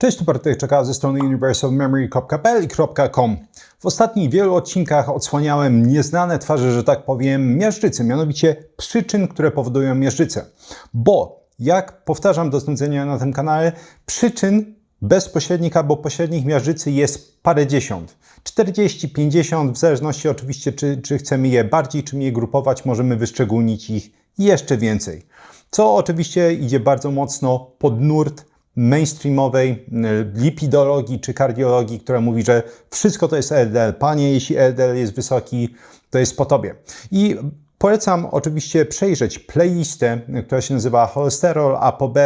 Cześć, tu Bartek czeka ze strony universalmemory.pl i .com. W ostatnich wielu odcinkach odsłaniałem nieznane twarze, że tak powiem, miażdżycy, mianowicie przyczyn, które powodują miażdżycę. Bo, jak powtarzam do znudzenia na tym kanale, przyczyn bezpośrednich albo pośrednich miażdżycy jest parędziesiąt. 40, 50, w zależności oczywiście czy chcemy je bardziej czy mniej grupować, możemy wyszczególnić ich jeszcze więcej. Co oczywiście idzie bardzo mocno pod nurt mainstreamowej lipidologii czy kardiologii, która mówi, że wszystko to jest LDL. Panie, jeśli LDL jest wysoki, to jest po tobie. I polecam oczywiście przejrzeć playlistę, która się nazywa cholesterol, ApoB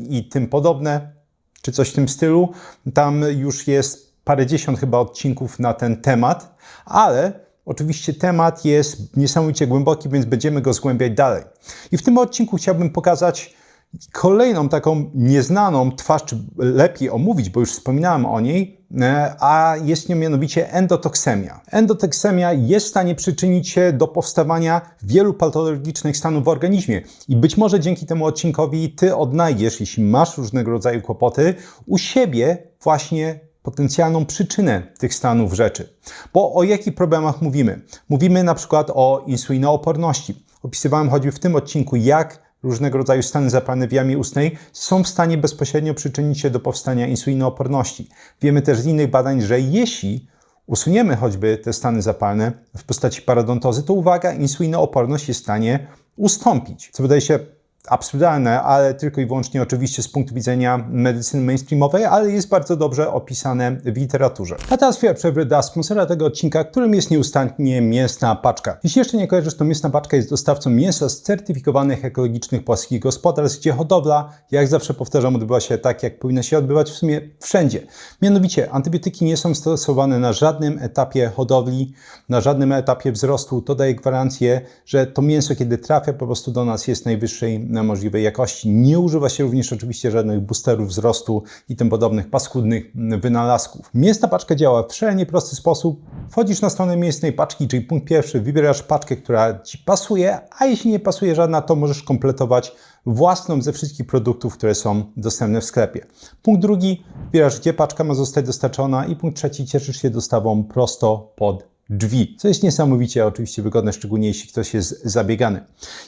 i tym podobne, czy coś w tym stylu. Tam już jest parędziesiąt chyba odcinków na ten temat, ale oczywiście temat jest niesamowicie głęboki, więc będziemy go zgłębiać dalej. I w tym odcinku chciałbym pokazać kolejną taką nieznaną twarz, czy lepiej omówić, bo już wspominałem o niej, a jest nią mianowicie endotoksemia. Endotoksemia jest w stanie przyczynić się do powstawania wielu patologicznych stanów w organizmie i być może dzięki temu odcinkowi Ty odnajdziesz, jeśli masz różnego rodzaju kłopoty, u siebie właśnie potencjalną przyczynę tych stanów rzeczy. Bo o jakich problemach mówimy? Mówimy na przykład o insulinooporności. Opisywałem choćby w tym odcinku, jak różnego rodzaju stany zapalne w jamie ustnej są w stanie bezpośrednio przyczynić się do powstania insulinooporności. Wiemy też z innych badań, że jeśli usuniemy choćby te stany zapalne w postaci parodontozy, to uwaga, insulinooporność jest w stanie ustąpić. Co wydaje się absurdalne, ale tylko i wyłącznie oczywiście z punktu widzenia medycyny mainstreamowej, ale jest bardzo dobrze opisane w literaturze. A teraz chwila przerwy dla sponsora tego odcinka, którym jest nieustannie Mięsna Paczka. Jeśli jeszcze nie kojarzysz, to Mięsna Paczka jest dostawcą mięsa z certyfikowanych ekologicznych polskich gospodarstw, gdzie hodowla, jak zawsze powtarzam, odbywa się tak, jak powinna się odbywać w sumie wszędzie. Mianowicie antybiotyki nie są stosowane na żadnym etapie hodowli, na żadnym etapie wzrostu. To daje gwarancję, że to mięso, kiedy trafia po prostu do nas, jest najwyższej możliwej jakości. Nie używa się również oczywiście żadnych boosterów wzrostu i tym podobnych paskudnych wynalazków. Mięsna Paczka działa w szalenie prosty sposób. Wchodzisz na stronę Mięsnej Paczki, czyli punkt pierwszy, wybierasz paczkę, która Ci pasuje, a jeśli nie pasuje żadna, to możesz kompletować własną ze wszystkich produktów, które są dostępne w sklepie. Punkt drugi, wybierasz, gdzie paczka ma zostać dostarczona i punkt trzeci, cieszysz się dostawą prosto pod drzwi, co jest niesamowicie oczywiście wygodne, szczególnie jeśli ktoś jest zabiegany.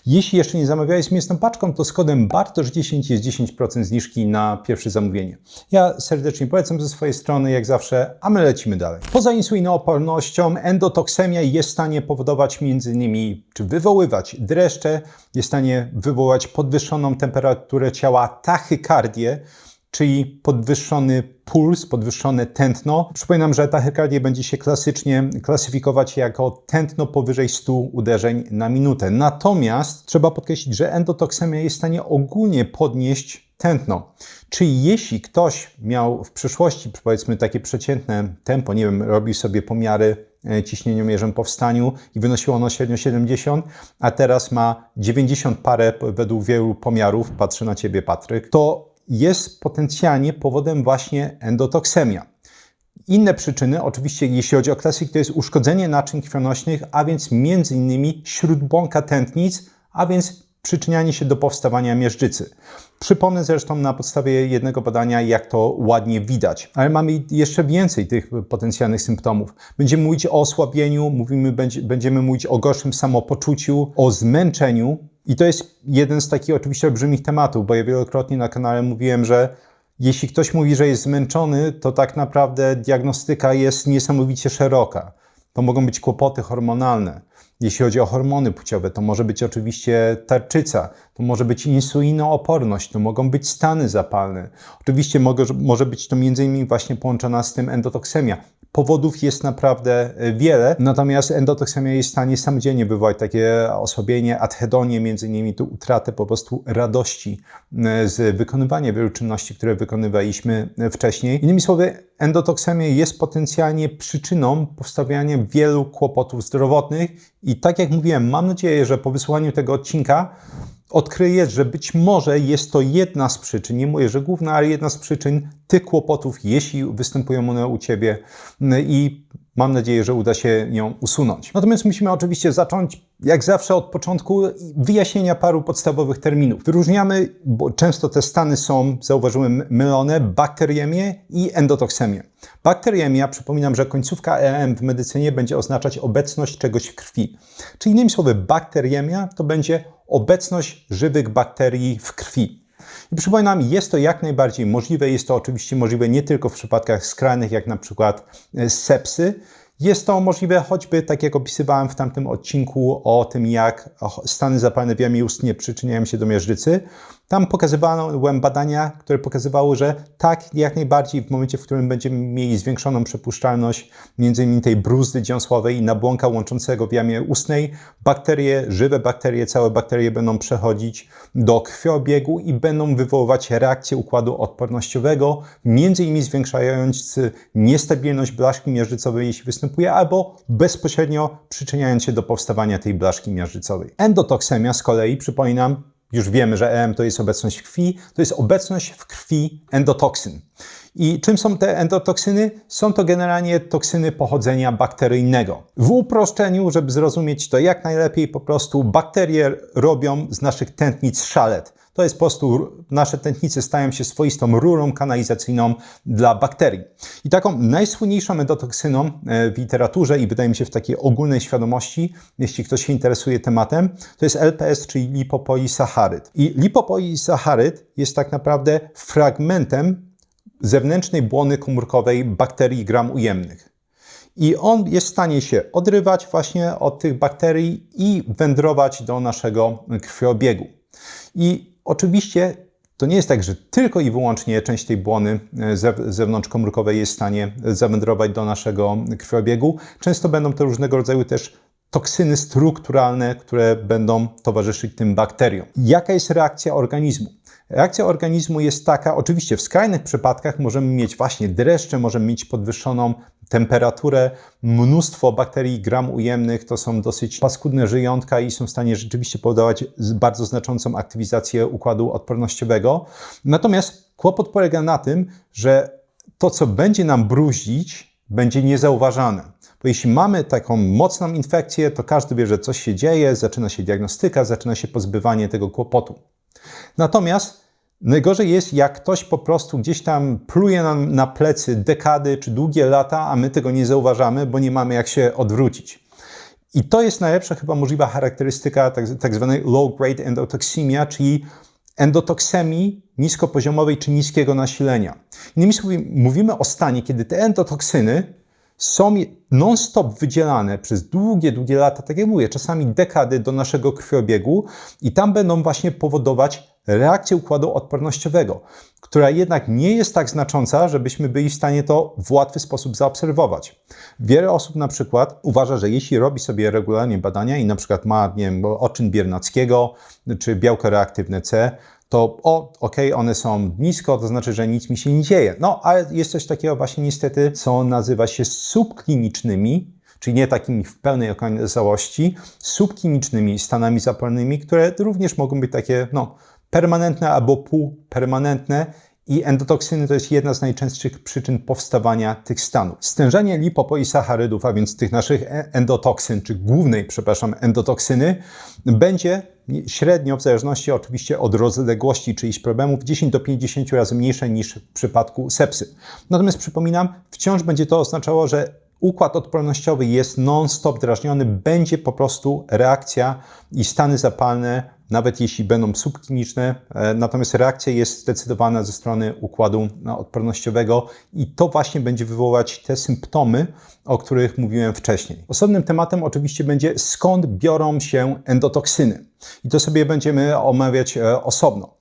Jeśli jeszcze nie zamawiałeś z Mięsną Paczką, to z kodem BARTOSZ10 jest 10% zniżki na pierwsze zamówienie. Ja serdecznie polecam ze swojej strony, jak zawsze, a my lecimy dalej. Poza insulinoopornością, endotoksemia jest w stanie powodować m.in. czy wywoływać dreszcze, jest w stanie wywołać podwyższoną temperaturę ciała, tachykardię, czyli podwyższony puls, podwyższone tętno. Przypominam, że tachykardię będzie się klasycznie klasyfikować jako tętno powyżej 100 uderzeń na minutę. Natomiast trzeba podkreślić, że endotoksemia jest w stanie ogólnie podnieść tętno. Czyli jeśli ktoś miał w przeszłości, powiedzmy, takie przeciętne tempo, nie wiem, robił sobie pomiary ciśnieniomierzem po wstaniu i wynosiło ono średnio 70, a teraz ma 90 parę według wielu pomiarów, patrzę na Ciebie, Patryk, to jest potencjalnie powodem właśnie endotoksemia. Inne przyczyny, oczywiście jeśli chodzi o klasyk, to jest uszkodzenie naczyń krwionośnych, a więc m.in. śródbłąka tętnic, a więc przyczynianie się do powstawania miażdżycy. Przypomnę zresztą na podstawie jednego badania, jak to ładnie widać. Ale mamy jeszcze więcej tych potencjalnych symptomów. Będziemy mówić o osłabieniu, będziemy mówić o gorszym samopoczuciu, o zmęczeniu. I to jest jeden z takich oczywiście olbrzymich tematów, bo ja wielokrotnie na kanale mówiłem, że jeśli ktoś mówi, że jest zmęczony, to tak naprawdę diagnostyka jest niesamowicie szeroka. To mogą być kłopoty hormonalne. Jeśli chodzi o hormony płciowe, to może być oczywiście tarczyca, to może być insulinooporność, to mogą być stany zapalne. Oczywiście może być to m.in. właśnie połączona z tym endotoksemia. Powodów jest naprawdę wiele, natomiast endotoksemia jest w stanie samodzielnie wywołać takie osłabienie, adhedonię, między innymi tu utratę po prostu radości z wykonywania wielu czynności, które wykonywaliśmy wcześniej. Innymi słowy, endotoksemia jest potencjalnie przyczyną powstawania wielu kłopotów zdrowotnych i tak jak mówiłem, mam nadzieję, że po wysłuchaniu tego odcinka odkryjesz, że być może jest to jedna z przyczyn, nie mówię, że główna, ale jedna z przyczyn tych kłopotów, jeśli występują one u Ciebie i mam nadzieję, że uda się ją usunąć. Natomiast musimy oczywiście zacząć, jak zawsze, od początku wyjaśnienia paru podstawowych terminów. Wyróżniamy, bo często te stany są, zauważyłem, mylone, bakteriemię i endotoksemię. Bakteriemia, przypominam, że końcówka EM w medycynie będzie oznaczać obecność czegoś w krwi. Czyli innymi słowy, bakteriemia to będzie obecność żywych bakterii w krwi. I przypominam, jest to jak najbardziej możliwe. Jest to oczywiście możliwe nie tylko w przypadkach skrajnych, jak na przykład sepsy. Jest to możliwe choćby, tak jak opisywałem w tamtym odcinku o tym, jak stany zapalne w jamie ustnie przyczyniają się do miażdżycy. Tam pokazywałem badania, które pokazywały, że tak, jak najbardziej w momencie, w którym będziemy mieli zwiększoną przepuszczalność m.in. tej bruzdy dziąsłowej i nabłonka łączącego w jamie ustnej, bakterie, żywe bakterie, całe bakterie będą przechodzić do krwiobiegu i będą wywoływać reakcję układu odpornościowego, m.in. zwiększając niestabilność blaszki miażdżycowej, jeśli występuje, albo bezpośrednio przyczyniając się do powstawania tej blaszki miażdżycowej. Endotoksemia z kolei, przypominam, już wiemy, że EM to jest obecność w krwi, to jest obecność w krwi endotoksyn. I czym są te endotoksyny? Są to generalnie toksyny pochodzenia bakteryjnego. W uproszczeniu, żeby zrozumieć to jak najlepiej, po prostu bakterie robią z naszych tętnic szalet. To jest po prostu, nasze tętnice stają się swoistą rurą kanalizacyjną dla bakterii. I taką najsłynniejszą endotoksyną w literaturze i wydaje mi się w takiej ogólnej świadomości, jeśli ktoś się interesuje tematem, to jest LPS, czyli lipopolisacharyd. I lipopolisacharyd jest tak naprawdę fragmentem zewnętrznej błony komórkowej bakterii gram ujemnych. I on jest w stanie się odrywać właśnie od tych bakterii i wędrować do naszego krwiobiegu. I oczywiście to nie jest tak, że tylko i wyłącznie część tej błony zewnątrzkomórkowej jest w stanie zawędrować do naszego krwiobiegu. Często będą to różnego rodzaju też toksyny strukturalne, które będą towarzyszyć tym bakteriom. Jaka jest reakcja organizmu? Reakcja organizmu jest taka, oczywiście w skrajnych przypadkach możemy mieć właśnie dreszcze, możemy mieć podwyższoną temperaturę, mnóstwo bakterii gram ujemnych, to są dosyć paskudne żyjątka i są w stanie rzeczywiście powodować bardzo znaczącą aktywizację układu odpornościowego. Natomiast kłopot polega na tym, że to, co będzie nam bruździć, będzie niezauważane. Bo jeśli mamy taką mocną infekcję, to każdy wie, że coś się dzieje, zaczyna się diagnostyka, zaczyna się pozbywanie tego kłopotu. Natomiast najgorzej jest, jak ktoś po prostu gdzieś tam pluje nam na plecy dekady czy długie lata, a my tego nie zauważamy, bo nie mamy jak się odwrócić. I to jest najlepsza chyba możliwa charakterystyka tak zwanej low-grade endotoxemia, czyli endotoksemii niskopoziomowej czy niskiego nasilenia. Innymi słowy, mówimy o stanie, kiedy te endotoksyny są non-stop wydzielane przez długie lata, tak jak mówię, czasami dekady do naszego krwiobiegu i tam będą właśnie powodować reakcję układu odpornościowego, która jednak nie jest tak znacząca, żebyśmy byli w stanie to w łatwy sposób zaobserwować. Wiele osób na przykład uważa, że jeśli robi sobie regularnie badania i na przykład ma, nie wiem, odczyn Biernackiego czy białko reaktywne C, to one są nisko, to znaczy, że nic mi się nie dzieje. No, ale jest coś takiego właśnie niestety, co nazywa się subklinicznymi, czyli nie takimi w pełnej okazałości, subklinicznymi stanami zapalnymi, które również mogą być takie permanentne albo półpermanentne i endotoksyny to jest jedna z najczęstszych przyczyn powstawania tych stanów. Stężenie lipopolisacharydów, a więc tych naszych endotoksyn, czy głównej, endotoksyny, będzie średnio, w zależności oczywiście od rozległości czyichś problemów, 10 do 50 razy mniejsze niż w przypadku sepsy. Natomiast przypominam, wciąż będzie to oznaczało, że układ odpornościowy jest non-stop drażniony, będzie po prostu reakcja i stany zapalne, nawet jeśli będą subkliniczne, natomiast reakcja jest zdecydowana ze strony układu odpornościowego i to właśnie będzie wywoływać te symptomy, o których mówiłem wcześniej. Osobnym tematem oczywiście będzie, skąd biorą się endotoksyny. I to sobie będziemy omawiać osobno.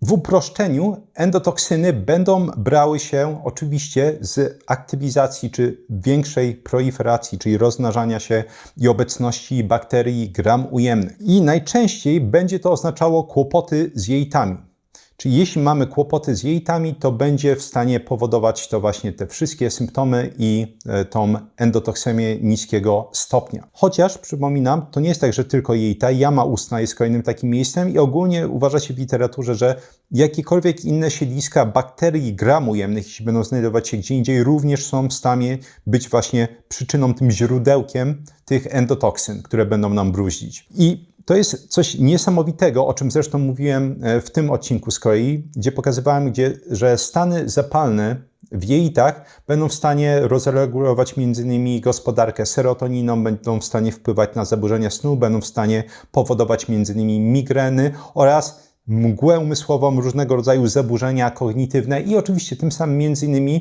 W uproszczeniu endotoksyny będą brały się oczywiście z aktywizacji czy większej proliferacji, czyli rozmnażania się i obecności bakterii gram ujemnych. I najczęściej będzie to oznaczało kłopoty z jelitami. Czyli jeśli mamy kłopoty z jelitami, to będzie w stanie powodować to właśnie te wszystkie symptomy i tą endotoksemię niskiego stopnia. Chociaż, przypominam, to nie jest tak, że tylko jelita, jama ustna jest kolejnym takim miejscem i ogólnie uważa się w literaturze, że jakiekolwiek inne siedliska bakterii gramujemnych, jeśli będą znajdować się gdzie indziej, również są w stanie być właśnie przyczyną, tym źródełkiem tych endotoksyn, które będą nam bruździć. I to jest coś niesamowitego, o czym zresztą mówiłem w tym odcinku z kolei, gdzie pokazywałem, że stany zapalne w jelitach będą w stanie rozregulować m.in. gospodarkę serotoniną, będą w stanie wpływać na zaburzenia snu, będą w stanie powodować m.in. migreny oraz mgłę umysłową, różnego rodzaju zaburzenia kognitywne i oczywiście tym samym m.in.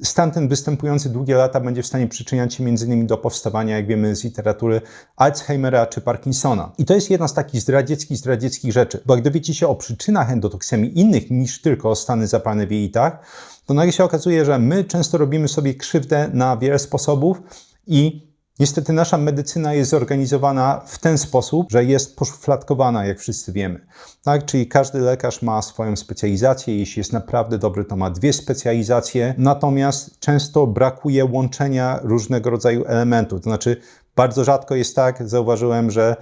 stan ten występujący długie lata będzie w stanie przyczyniać się m.in. do powstawania, jak wiemy z literatury, Alzheimera czy Parkinsona. I to jest jedna z takich zdradzieckich rzeczy, bo jak dowiecie się o przyczynach endotoksemii innych niż tylko stany zapalne w jelitach, to nagle się okazuje, że my często robimy sobie krzywdę na wiele sposobów i niestety nasza medycyna jest zorganizowana w ten sposób, że jest poszufladkowana, jak wszyscy wiemy. Tak? Czyli każdy lekarz ma swoją specjalizację, jeśli jest naprawdę dobry, to ma 2 specjalizacje, natomiast często brakuje łączenia różnego rodzaju elementów. To znaczy bardzo rzadko jest tak, zauważyłem, że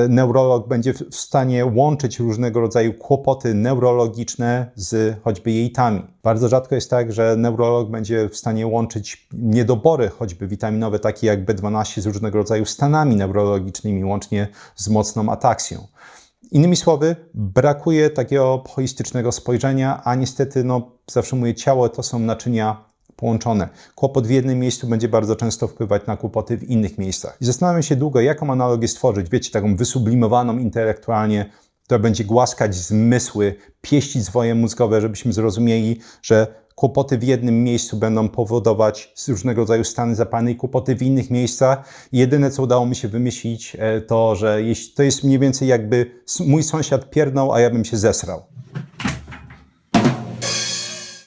neurolog będzie w stanie łączyć różnego rodzaju kłopoty neurologiczne z choćby jelitami. Bardzo rzadko jest tak, że neurolog będzie w stanie łączyć niedobory choćby witaminowe, takie jak B12 z różnego rodzaju stanami neurologicznymi, łącznie z mocną ataksją. Innymi słowy, brakuje takiego holistycznego spojrzenia, a niestety, zawsze mówię, ciało to są naczynia połączone. Kłopot w jednym miejscu będzie bardzo często wpływać na kłopoty w innych miejscach. I zastanawiam się długo, jaką analogię stworzyć, wiecie, taką wysublimowaną intelektualnie, która będzie głaskać zmysły, pieścić zwoje mózgowe, żebyśmy zrozumieli, że kłopoty w jednym miejscu będą powodować różnego rodzaju stany zapalne i kłopoty w innych miejscach. I jedyne, co udało mi się wymyślić, to, że to jest mniej więcej jakby mój sąsiad pierdnął, a ja bym się zesrał.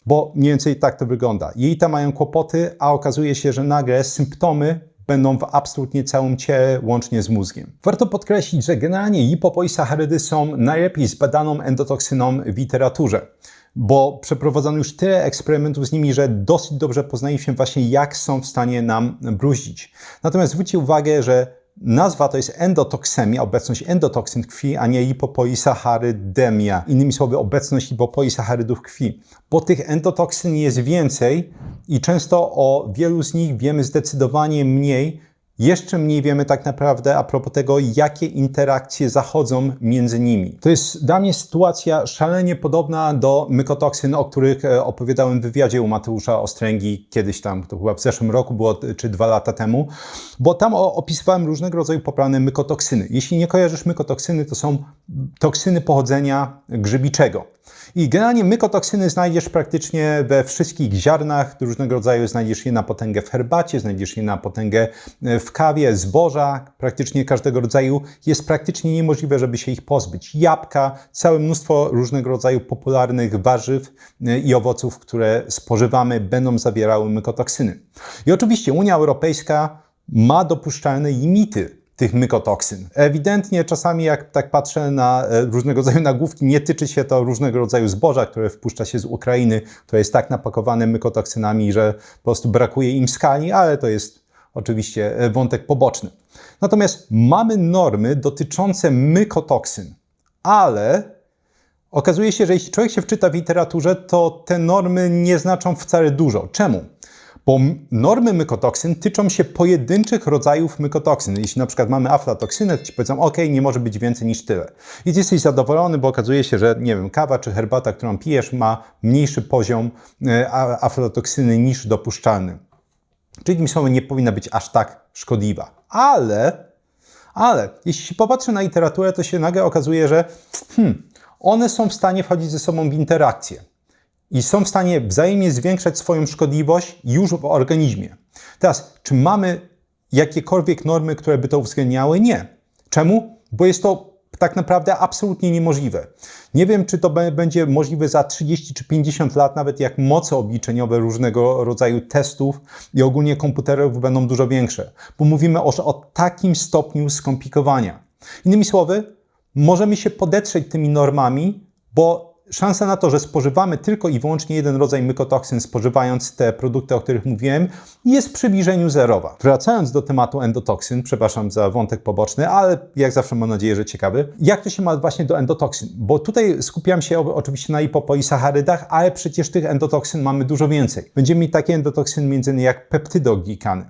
Bo mniej więcej tak to wygląda. Jelita mają kłopoty, a okazuje się, że nagle symptomy będą w absolutnie całym ciele, łącznie z mózgiem. Warto podkreślić, że generalnie lipopolisaccharydy są najlepiej zbadaną endotoksyną w literaturze, bo przeprowadzono już tyle eksperymentów z nimi, że dosyć dobrze poznaliśmy właśnie, jak są w stanie nam bruździć. Natomiast zwróćcie uwagę, że nazwa to jest endotoksemia, obecność endotoksyn w krwi, a nie lipopolisacharydemia. Innymi słowy, obecność lipopolisacharydów w krwi. Bo tych endotoksyn jest więcej i często o wielu z nich wiemy zdecydowanie mniej. Jeszcze mniej wiemy tak naprawdę a propos tego, jakie interakcje zachodzą między nimi. To jest dla mnie sytuacja szalenie podobna do mykotoksyn, o których opowiadałem w wywiadzie u Mateusza Ostręgi kiedyś tam, to chyba w zeszłym roku było, czy 2 lata temu, bo tam opisywałem różnego rodzaju poprawne mykotoksyny. Jeśli nie kojarzysz mykotoksyny, to są toksyny pochodzenia grzybiczego. I generalnie mykotoksyny znajdziesz praktycznie we wszystkich ziarnach różnego rodzaju. Znajdziesz je na potęgę w herbacie, znajdziesz je na potęgę w kawie, zboża, praktycznie każdego rodzaju. Jest praktycznie niemożliwe, żeby się ich pozbyć. Jabłka, całe mnóstwo różnego rodzaju popularnych warzyw i owoców, które spożywamy, będą zawierały mykotoksyny. I oczywiście Unia Europejska ma dopuszczalne limity tych mykotoksyn. Ewidentnie czasami jak tak patrzę na różnego rodzaju nagłówki, nie tyczy się to różnego rodzaju zboża, które wpuszcza się z Ukrainy, które jest tak napakowane mykotoksynami, że po prostu brakuje im skali, ale to jest oczywiście wątek poboczny. Natomiast mamy normy dotyczące mykotoksyn, ale okazuje się, że jeśli człowiek się wczyta w literaturze, to te normy nie znaczą wcale dużo. Czemu? Bo normy mykotoksyn tyczą się pojedynczych rodzajów mykotoksyn. Jeśli na przykład mamy aflatoksynę, to ci powiedzą, ok, nie może być więcej niż tyle. I ty jesteś zadowolony, bo okazuje się, że nie wiem, kawa czy herbata, którą pijesz, ma mniejszy poziom aflatoksyny niż dopuszczalny. Czyli tym słowem nie powinna być aż tak szkodliwa. Ale jeśli się popatrzy na literaturę, to się nagle okazuje, że one są w stanie wchodzić ze sobą w interakcję. I są w stanie wzajemnie zwiększać swoją szkodliwość już w organizmie. Teraz, czy mamy jakiekolwiek normy, które by to uwzględniały? Nie. Czemu? Bo jest to tak naprawdę absolutnie niemożliwe. Nie wiem, czy to będzie możliwe za 30 czy 50 lat, nawet jak moce obliczeniowe różnego rodzaju testów i ogólnie komputerów będą dużo większe. Bo mówimy o takim stopniu skomplikowania. Innymi słowy, możemy się podetrzeć tymi normami, bo szansa na to, że spożywamy tylko i wyłącznie jeden rodzaj mykotoksyn, spożywając te produkty, o których mówiłem, jest w przybliżeniu zerowa. Wracając do tematu endotoksyn, przepraszam za wątek poboczny, ale jak zawsze mam nadzieję, że ciekawy. Jak to się ma właśnie do endotoksyn? Bo tutaj skupiam się oczywiście na lipopolisacharydach, ale przecież tych endotoksyn mamy dużo więcej. Będziemy mieć takie endotoksyny m.in. jak peptydoglikany.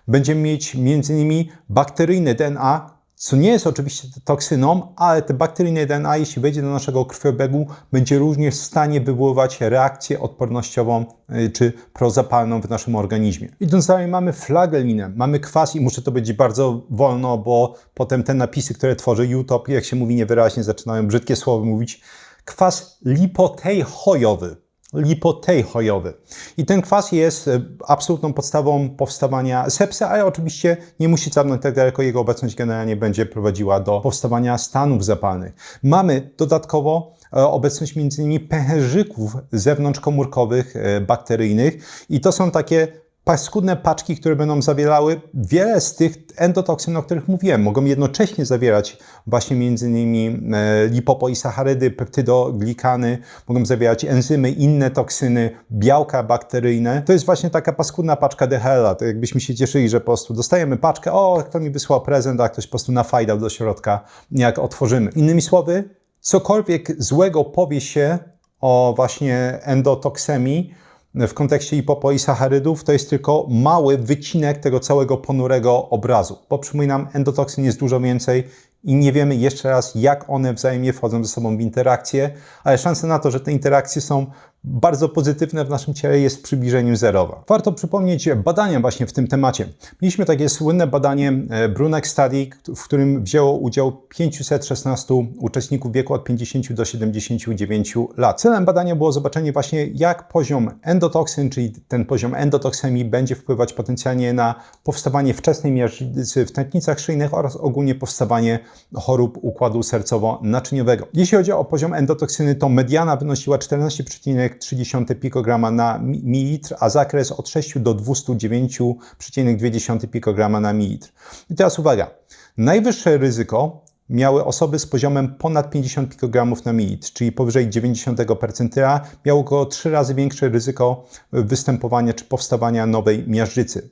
Będziemy mieć m.in. bakteryjne DNA, co nie jest oczywiście toksyną, ale te bakteryjne DNA, jeśli wejdzie do naszego krwiobiegu, będzie również w stanie wywoływać reakcję odpornościową czy prozapalną w naszym organizmie. Idąc dalej, mamy flagelinę, mamy kwas i muszę to powiedzieć bardzo wolno, bo potem te napisy, które tworzy YouTube, jak się mówi niewyraźnie, zaczynają brzydkie słowa mówić. Kwas lipoteichojowy. Lipoteichojowy. I ten kwas jest absolutną podstawą powstawania sepsy, ale oczywiście nie musi cagnąć tak daleko. Jego obecność generalnie będzie prowadziła do powstawania stanów zapalnych. Mamy dodatkowo obecność m.in. pęcherzyków zewnątrzkomórkowych bakteryjnych i to są takie paskudne paczki, które będą zawierały wiele z tych endotoksyn, o których mówiłem. Mogą jednocześnie zawierać właśnie m.in. lipopoisacharydy, peptydoglikany, mogą zawierać enzymy, inne toksyny, białka bakteryjne. To jest właśnie taka paskudna paczka DHL-a. To jakbyśmy się cieszyli, że po prostu dostajemy paczkę, o, kto mi wysłał prezent, a ktoś po prostu nafajdał do środka, jak otworzymy. Innymi słowy, cokolwiek złego powie się o właśnie endotoksemii, w kontekście lipopolisacharydów, to jest tylko mały wycinek tego całego ponurego obrazu. Bo przypominam, endotoksyn jest dużo więcej i nie wiemy jeszcze raz, jak one wzajemnie wchodzą ze sobą w interakcje, ale szanse na to, że te interakcje są bardzo pozytywne w naszym ciele, jest w przybliżeniu zerowa. Warto przypomnieć badania właśnie w tym temacie. Mieliśmy takie słynne badanie Brunek Study, w którym wzięło udział 516 uczestników wieku od 50 do 79 lat. Celem badania było zobaczenie właśnie, jak poziom endotoksyn, czyli ten poziom endotoksemii, będzie wpływać potencjalnie na powstawanie wczesnej miażdżycy w tętnicach szyjnych oraz ogólnie powstawanie chorób układu sercowo-naczyniowego. Jeśli chodzi o poziom endotoksyny, to mediana wynosiła 14,3 pikograma na mililitr, a zakres od 6 do 209,2 pikograma na mililitr. I teraz uwaga, najwyższe ryzyko miały osoby z poziomem ponad 50 pikogramów na mililitr, czyli powyżej 90 percentyla, miało około 3 razy większe ryzyko występowania czy powstawania nowej miażdżycy.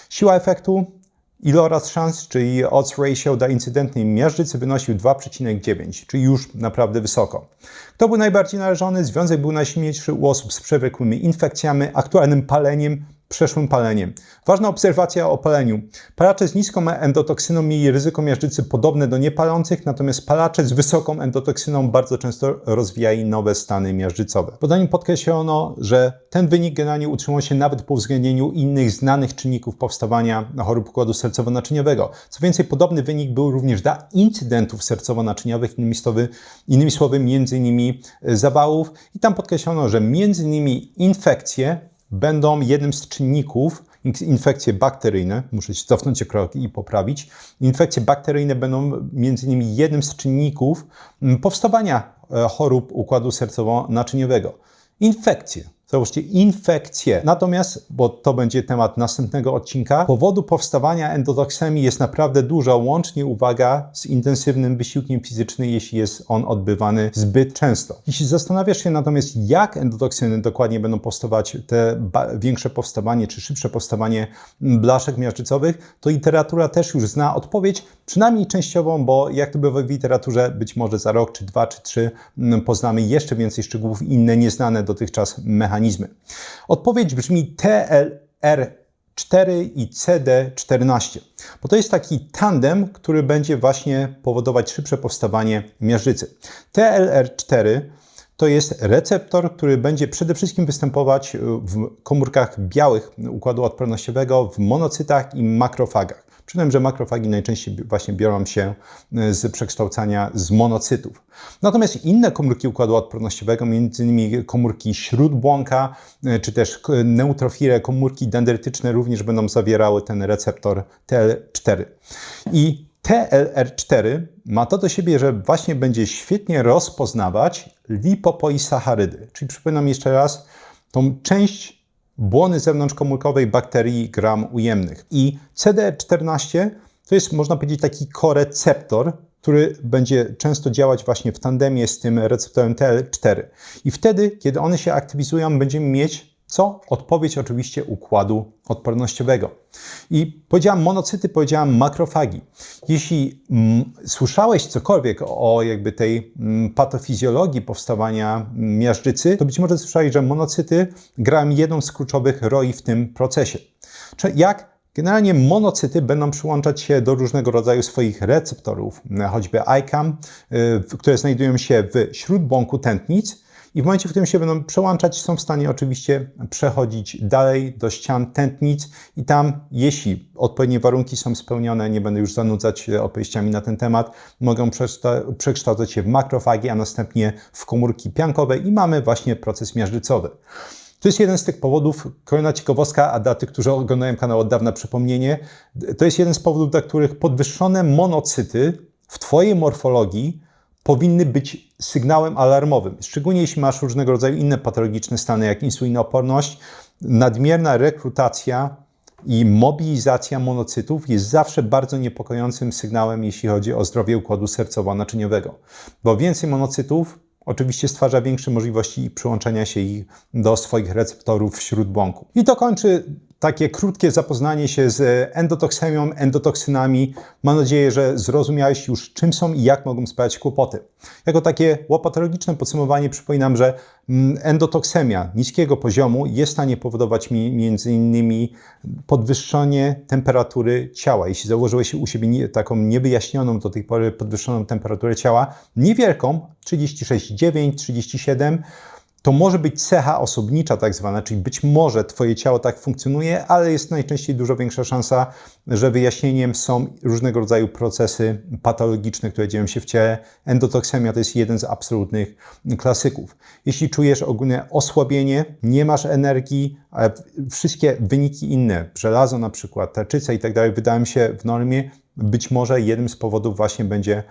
Siła efektu, iloraz szans, czyli odds ratio dla incydentnej miażdżycy wynosił 2,9, czyli już naprawdę wysoko. Kto był najbardziej narażony? Związek był najsilniejszy u osób z przewlekłymi infekcjami, aktualnym paleniem, przeszłym paleniem. Ważna obserwacja o paleniu. Palacze z niską endotoksyną mieli ryzyko miażdżycy podobne do niepalących, natomiast palacze z wysoką endotoksyną bardzo często rozwijali nowe stany miażdżycowe. W badaniu podkreślono, że ten wynik generalnie utrzymał się nawet po uwzględnieniu innych znanych czynników powstawania chorób układu sercowo-naczyniowego. Co więcej, podobny wynik był również dla incydentów sercowo-naczyniowych, innymi słowy m.in. zawałów. I tam podkreślono, że m.in. infekcje będą jednym z czynników, infekcje bakteryjne, muszę się cofnąć o krok i poprawić, infekcje bakteryjne będą m.in. jednym z czynników powstawania chorób układu sercowo-naczyniowego. Infekcje. Zobaczcie, infekcje. Natomiast, bo to będzie temat następnego odcinka, powodu powstawania endotoksemii jest naprawdę dużo, łącznie, uwaga, z intensywnym wysiłkiem fizycznym, jeśli jest on odbywany zbyt często. Jeśli zastanawiasz się natomiast, jak endotoksyny dokładnie będą powstawać, te większe powstawanie czy szybsze powstawanie blaszek miażdżycowych, to literatura też już zna odpowiedź, przynajmniej częściową, bo jak to bywa w literaturze, być może za rok, czy 2, czy 3 poznamy jeszcze więcej szczegółów i inne nieznane dotychczas mechanizmy. Odpowiedź brzmi TLR4 i CD14, bo to jest taki tandem, który będzie właśnie powodować szybsze powstawanie miażdżycy. TLR4 to jest receptor, który będzie przede wszystkim występować w komórkach białych układu odpornościowego, w monocytach i makrofagach. Przyznam, że makrofagi najczęściej właśnie biorą się z przekształcania z monocytów. Natomiast inne komórki układu odpornościowego, m.in. komórki śródbłąka, czy też neutrofile, komórki dendrytyczne również będą zawierały ten receptor TL4. I TLR4 ma to do siebie, że właśnie będzie świetnie rozpoznawać lipopoisacharydy. Czyli przypominam jeszcze raz tą część błony zewnątrzkomórkowej bakterii gram ujemnych. I CD14 to jest, można powiedzieć, taki koreceptor który będzie często działać właśnie w tandemie z tym receptorem TL4. I wtedy, kiedy one się aktywizują, będziemy mieć co? Odpowiedź oczywiście układu odpornościowego. I powiedziałam monocyty, powiedziałam makrofagi. Jeśli słyszałeś cokolwiek o jakby tej patofizjologii powstawania miażdżycy, to być może słyszałeś, że monocyty grają jedną z kluczowych roli w tym procesie. Jak generalnie monocyty będą przyłączać się do różnego rodzaju swoich receptorów, choćby ICAM, które znajdują się w śródbłąku tętnic, i w momencie, w którym się będą przełączać, są w stanie oczywiście przechodzić dalej do ścian tętnic i tam, jeśli odpowiednie warunki są spełnione, nie będę już zanudzać opowieściami na ten temat, mogą przekształcać się w makrofagi, a następnie w komórki piankowe i mamy właśnie proces miażdżycowy. To jest jeden z tych powodów, kolejna ciekawostka, a dla tych, którzy oglądają kanał od dawna, przypomnienie, to jest jeden z powodów, dla których podwyższone monocyty w Twojej morfologii powinny być sygnałem alarmowym. Szczególnie jeśli masz różnego rodzaju inne patologiczne stany, jak insulinooporność, nadmierna rekrutacja i mobilizacja monocytów jest zawsze bardzo niepokojącym sygnałem, jeśli chodzi o zdrowie układu sercowo-naczyniowego. Bo więcej monocytów oczywiście stwarza większe możliwości przyłączenia się ich do swoich receptorów w śródbłąku. I to kończy takie krótkie zapoznanie się z endotoksemią, endotoksynami. Mam nadzieję, że zrozumiałeś już, czym są i jak mogą sprawiać kłopoty. Jako takie łopatologiczne podsumowanie przypominam, że endotoksemia niskiego poziomu jest w stanie powodować m.in. podwyższenie temperatury ciała. Jeśli zauważyłeś u siebie taką niewyjaśnioną do tej pory podwyższoną temperaturę ciała, niewielką, 36,9, 37, to może być cecha osobnicza tak zwana, czyli być może Twoje ciało tak funkcjonuje, ale jest najczęściej dużo większa szansa, że wyjaśnieniem są różnego rodzaju procesy patologiczne, które dzieją się w ciele. Endotoksemia to jest jeden z absolutnych klasyków. Jeśli czujesz ogólne osłabienie, nie masz energii, ale wszystkie wyniki inne, żelazo na przykład, tarczyca i tak dalej, wydają się w normie, być może jednym z powodów właśnie będzie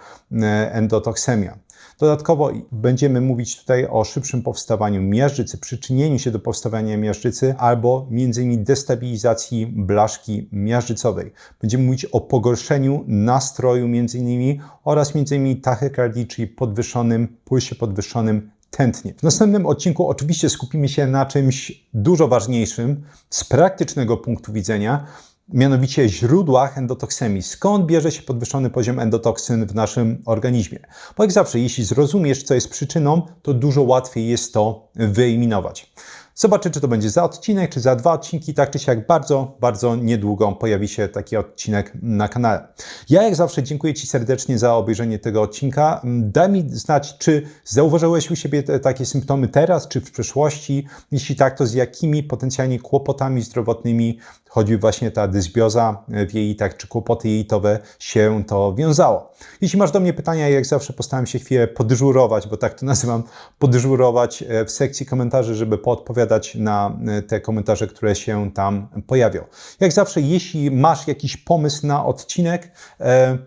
endotoksemia. Dodatkowo będziemy mówić tutaj o szybszym powstawaniu miażdżycy, przyczynieniu się do powstawania miażdżycy albo m.in. destabilizacji blaszki miażdżycowej. Będziemy mówić o pogorszeniu nastroju m.in. oraz m.in. tachykardii, czyli podwyższonym pulsie, podwyższonym tętnie. W następnym odcinku oczywiście skupimy się na czymś dużo ważniejszym z praktycznego punktu widzenia, mianowicie źródłach endotoksemii. Skąd bierze się podwyższony poziom endotoksyn w naszym organizmie? Bo jak zawsze, jeśli zrozumiesz, co jest przyczyną, to dużo łatwiej jest to wyeliminować. Zobaczę, czy to będzie za odcinek, czy za 2 odcinki. Tak czy siak bardzo, bardzo niedługo pojawi się taki odcinek na kanale. Ja jak zawsze dziękuję Ci serdecznie za obejrzenie tego odcinka. Daj mi znać, czy zauważyłeś u siebie takie symptomy teraz, czy w przeszłości. Jeśli tak, to z jakimi potencjalnie kłopotami zdrowotnymi, choćby właśnie ta dysbioza w jelitach, czy kłopoty jelitowe się to wiązało. Jeśli masz do mnie pytania, jak zawsze postaram się chwilę podyżurować, bo tak to nazywam, podyżurować w sekcji komentarzy, żeby poodpowiadać na te komentarze, które się tam pojawią. Jak zawsze, jeśli masz jakiś pomysł na odcinek,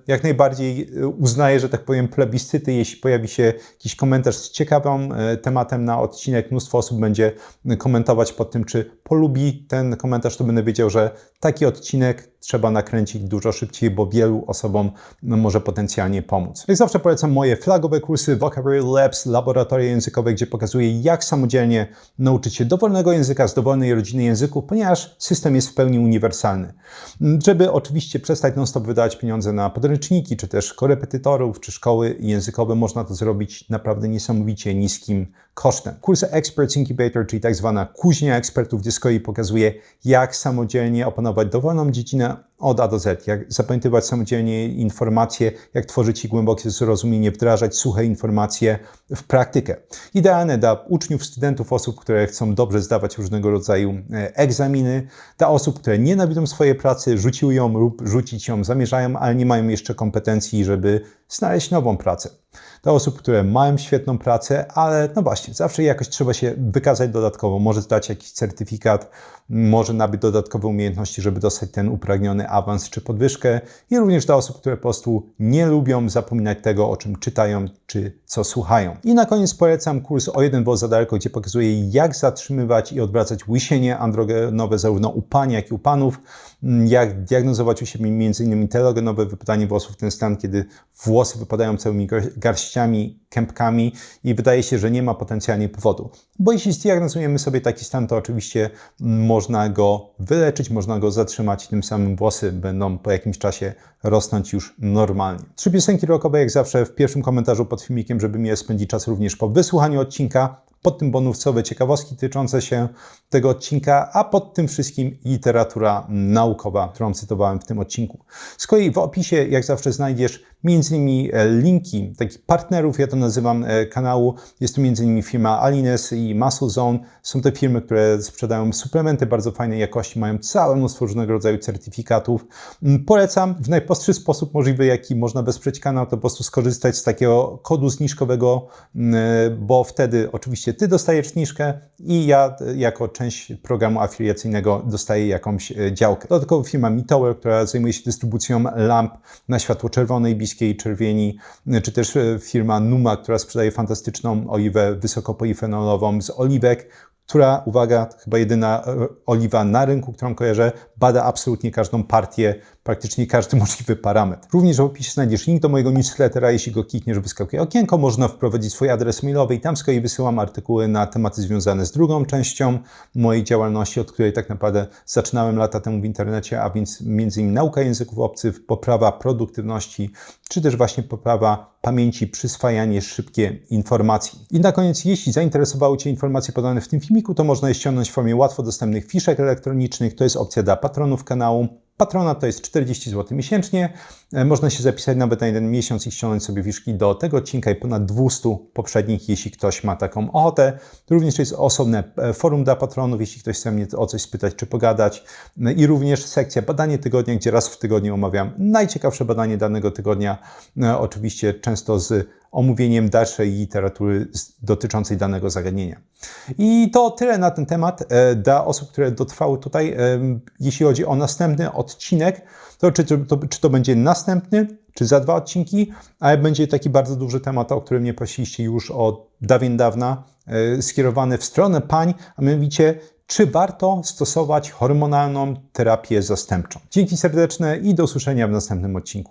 jak najbardziej uznaję, że tak powiem, plebiscyty. Jeśli pojawi się jakiś komentarz z ciekawym tematem na odcinek, mnóstwo osób będzie komentować pod tym, czy polubi ten komentarz, to będę wiedział, że taki odcinek trzeba nakręcić dużo szybciej, bo wielu osobom może potencjalnie pomóc. Jak zawsze polecam moje flagowe kursy Vocabulary Labs, laboratoria językowe, gdzie pokazuję, jak samodzielnie nauczyć się dowolnego języka z dowolnej rodziny języków, ponieważ system jest w pełni uniwersalny. Żeby oczywiście przestać non-stop wydawać pieniądze na podręczniki, czy też korepetytorów, czy szkoły językowe, można to zrobić naprawdę niesamowicie niskim kosztem. Kurs Experts Incubator, czyli tak zwana kuźnia ekspertów, gdzie z kolei pokazuję, jak samodzielnie opanować dowolną dziedzinę od A do Z, jak zapamiętywać samodzielnie informacje, jak tworzyć ich głębokie zrozumienie, wdrażać suche informacje w praktykę. Idealne dla uczniów, studentów, osób, które chcą dobrze zdawać różnego rodzaju egzaminy, dla osób, które nienawidzą swojej pracy, rzuciły ją lub rzucić ją zamierzają, ale nie mają jeszcze kompetencji, żeby znaleźć nową pracę. Dla osób, które mają świetną pracę, ale no właśnie, zawsze jakoś trzeba się wykazać dodatkowo, może zdać jakiś certyfikat, może nabyć dodatkowe umiejętności, żeby dostać ten upragniony awans czy podwyżkę i również dla osób, które po prostu nie lubią zapominać tego, o czym czytają czy co słuchają. I na koniec polecam kurs O jeden włos za daleko, gdzie pokazuję, jak zatrzymywać i odwracać łysienie androgenowe zarówno u pań, jak i u panów, jak diagnozować u siebie m.in. telogenowe wypadanie włosów, ten stan, kiedy włosy wypadają całymi garściami, kępkami i wydaje się, że nie ma potencjalnie powodu. Bo jeśli zdiagnozujemy sobie taki stan, to oczywiście można go wyleczyć, można go zatrzymać i tym samym włosy będą po jakimś czasie rosnąć już normalnie. 3 piosenki rockowe jak zawsze w pierwszym komentarzu pod filmikiem, żeby mieć spędzić czas również po wysłuchaniu odcinka. Pod tym bonuscowe ciekawostki tyczące się tego odcinka, a pod tym wszystkim literatura naukowa, którą cytowałem w tym odcinku. Z kolei w opisie, jak zawsze, znajdziesz m.in. linki takich partnerów, ja to nazywam, kanału. Jest tu m.in. firma Alines i Muscle Zone. Są to firmy, które sprzedają suplementy bardzo fajnej jakości, mają całe mnóstwo różnego rodzaju certyfikatów. Polecam w najprostszy sposób możliwy, jaki można wesprzeć kanał, to po prostu skorzystać z takiego kodu zniżkowego, bo wtedy oczywiście Ty dostajesz zniżkę i ja jako część programu afiliacyjnego dostaję jakąś działkę. Dodatkowo firma Mitower, która zajmuje się dystrybucją lamp na światło czerwone i bliskiej czerwieni, czy też firma Numa, która sprzedaje fantastyczną oliwę wysokopolifenolową z oliwek, która, uwaga, chyba jedyna oliwa na rynku, którą kojarzę, bada absolutnie każdą partię, praktycznie każdy możliwy parametr. Również w opisie znajdziesz link do mojego newslettera. Jeśli go klikniesz, wyskakuje okienko, można wprowadzić swój adres mailowy i tam z kolei wysyłam artykuły na tematy związane z drugą częścią mojej działalności, od której tak naprawdę zaczynałem lata temu w internecie, a więc m.in. nauka języków obcych, poprawa produktywności, czy też właśnie poprawa pamięci, przyswajanie szybkie informacji. I na koniec, jeśli zainteresowały Cię informacje podane w tym filmiku, to można je ściągnąć w formie łatwo dostępnych fiszek elektronicznych. To jest opcja dla patronów kanału. Patrona to jest 40 zł miesięcznie. Można się zapisać nawet na 1 miesiąc i ściągnąć sobie fiszki do tego odcinka i ponad 200 poprzednich, jeśli ktoś ma taką ochotę. Również jest osobne forum dla patronów, jeśli ktoś chce mnie o coś spytać czy pogadać. I również sekcja badanie tygodnia, gdzie raz w tygodniu omawiam najciekawsze badanie danego tygodnia. Oczywiście często z omówieniem dalszej literatury dotyczącej danego zagadnienia. I to tyle na ten temat. Dla osób, które dotrwały tutaj, jeśli chodzi o następny odcinek, to czy to będzie następny, czy za 2 odcinki, ale będzie taki bardzo duży temat, o którym mnie prosiliście już od dawien dawna, skierowany w stronę pań, a mianowicie, czy warto stosować hormonalną terapię zastępczą. Dzięki serdeczne i do usłyszenia w następnym odcinku.